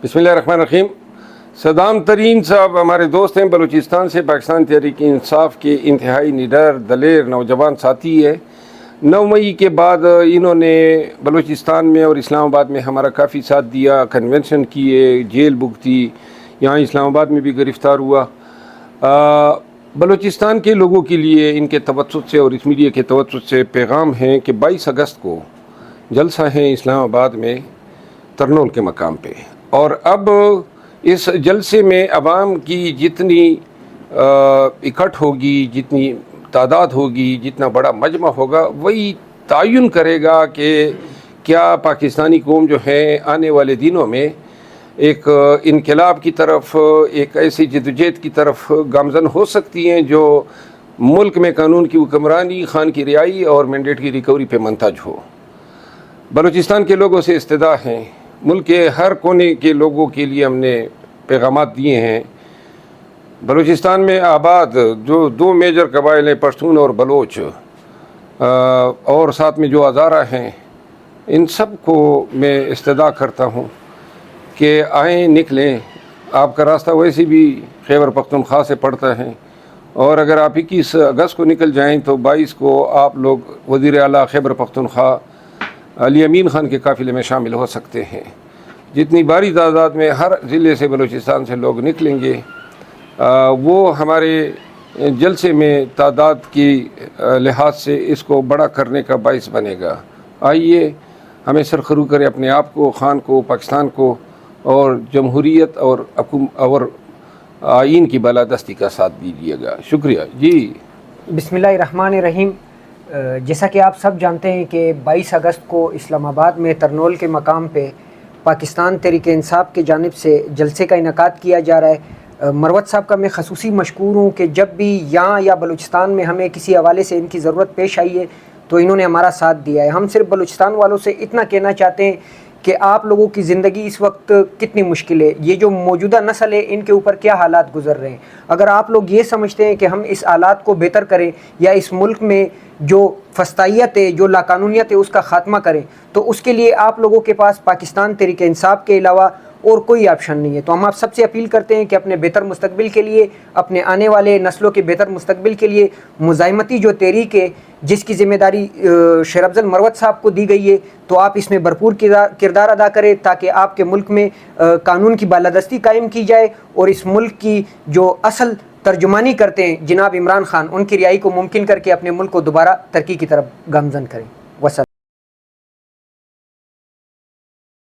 बिस्मिल्लाहिर्रहमानिर्रहीम। सदाम तरीन साहब हमारे दोस्त हैं, बलूचिस्तान से पाकिस्तान तहरीक इंसाफ के इंतहाई निडर दलेर नौजवान साथी है। 9 मई के बाद इन्होंने बलूचिस्तान में और इस्लामाबाद में हमारा काफ़ी साथ दिया, कन्वेंशन किए, जेल भुगती, यहाँ इस्लामाबाद में भी गिरफ़्तार हुआ। बलूचिस्तान के लोगों के लिए इनके तवज्जुह से और इस मीडिया के तवज्जुह से पैगाम है कि 22 अगस्त को जलसा है इस्लामाबाद में तरनोल के मकाम पे, और अब इस जलसे में अवाम की जितनी इकट्ठ होगी, जितनी तादाद होगी, जितना बड़ा मजमा होगा, वही तयन करेगा कि क्या पाकिस्तानी कौम जो है आने वाले दिनों में एक इनकलाब की तरफ, एक ऐसी जदोजहद की तरफ गामजन हो सकती हैं जो मुल्क में कानून की हुक्मरानी, खान की रियाई और मैंडेट की रिकवरी पे मुंतज हो। बलूचिस्तान के लोगों से इस्तदा हैं, मुल्क के हर कोने के लोगों के लिए हमने पैगामात दिए हैं। बलूचिस्तान में आबाद जो 2 मेजर कबाइल हैं, पश्तून और बलोच, और साथ में जो हज़ारा हैं, इन सब को मैं इस्तदा करता हूँ कि आएँ, निकलें। आपका रास्ता वैसे भी खैबर पख्तूनख्वा से पड़ता है, और अगर आप 21 अगस्त को निकल जाएँ तो 22 को आप लोग वज़ीर आला खैबर पख्तूनख्वा अली अमीन ख़ान के काफ़िले में शामिल हो सकते हैं। जितनी बड़ी तादाद में हर ज़िले से बलूचिस्तान से लोग निकलेंगे, वो हमारे जलसे में तादाद की लिहाज से इसको बड़ा करने का बाइस बनेगा। आइए, हमें सरखरू करें अपने आप को, ख़ान को, पाकिस्तान को, और जमहूरियत और आइन की बालादस्ती का साथ दीजिएगा। शुक्रिया जी। बिस्मिल्लाहिर्रहमानिर्रहीम। जैसा कि आप सब जानते हैं कि 22 अगस्त को इस्लामाबाद में तरनोल के मकाम पे पाकिस्तान तहरीक इंसाफ की जानिब से जलसे का इनेकाद किया जा रहा है। मरवत साहब का मैं खसूसी मशकूर हूँ कि जब भी यहाँ या बलूचिस्तान में हमें किसी हवाले से इनकी ज़रूरत पेश आई है तो इन्होंने हमारा साथ दिया है। हम सिर्फ बलूचिस्तान वालों से इतना कहना चाहते हैं कि आप लोगों की ज़िंदगी इस वक्त कितनी मुश्किल है, ये जो मौजूदा नस्ल है इनके ऊपर क्या हालात गुजर रहे हैं। अगर आप लोग ये समझते हैं कि हम इस हालात को बेहतर करें या इस मुल्क में जो फस्तायत है, जो लाकानूनियत है, उसका ख़ात्मा करें, तो उसके लिए आप लोगों के पास पाकिस्तान तहरीक इंसाफ के अलावा और कोई ऑप्शन नहीं है। तो हम आप सबसे अपील करते हैं कि अपने बेहतर मुस्तकबिल के लिए, अपने आने वाले नस्लों के बेहतर मुस्तकबिल के लिए मुज़ाहिमती जो तहरीक है जिसकी ज़िम्मेदारी शेर अफजल मरवत साहब को दी गई है, तो आप इसमें भरपूर किरदार अदा करें ताकि आपके मुल्क में कानून की बालादस्ती कायम की जाए और इस मुल्क की जो असल तर्जुमानी करते हैं जनाब इमरान खान, उनकी रिहाई को मुमकिन करके अपने मुल्क को दोबारा तरक्की की तरफ गामजन करें। वसल।